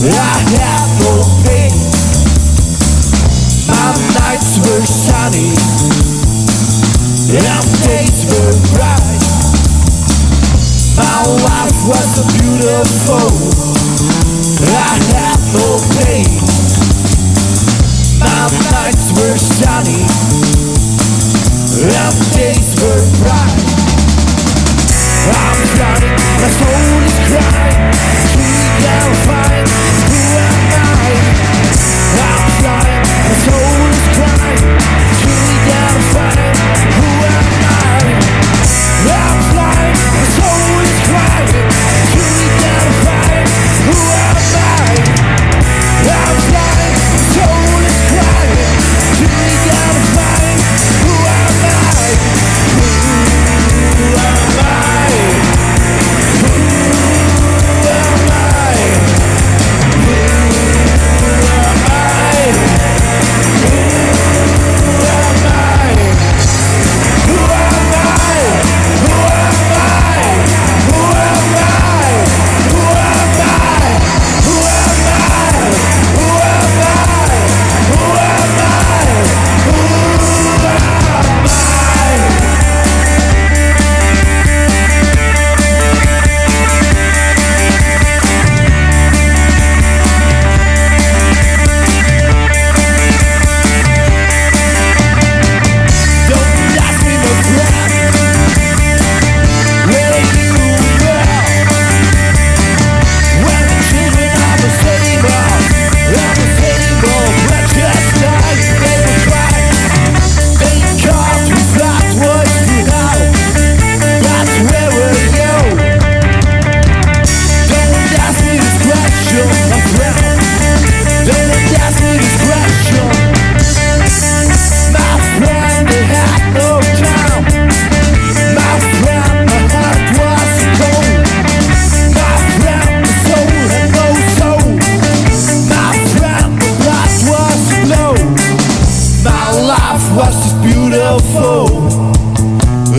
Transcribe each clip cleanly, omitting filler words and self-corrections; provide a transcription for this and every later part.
I had no pain. My nights were sunny and days were bright. My life was beautiful. I had no pain. My nights were sunny and days were bright. I'm flying, my soul is crying. We gotta find who am I? I'm flying, my soul is crying. We gotta find who am I? I'm flying, my soul is crying. We gotta find who am I? I'm flying, my soul is crying. We gotta find who am I? Who am I?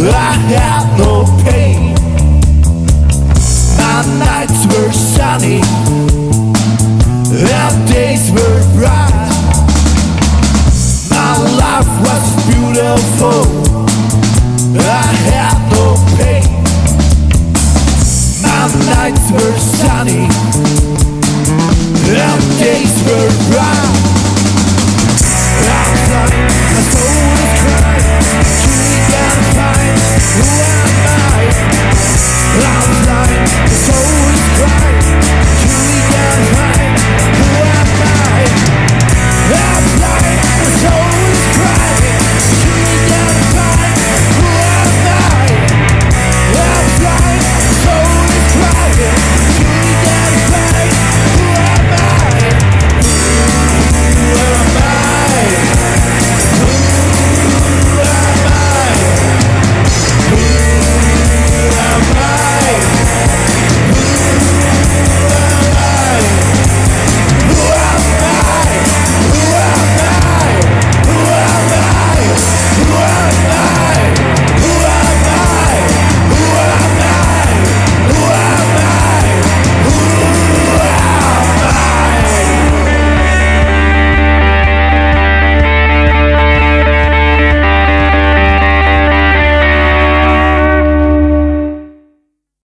I had no pain. My nights were sunny and days were bright. My life was beautiful. I had no pain. My nights were sunny and days were bright.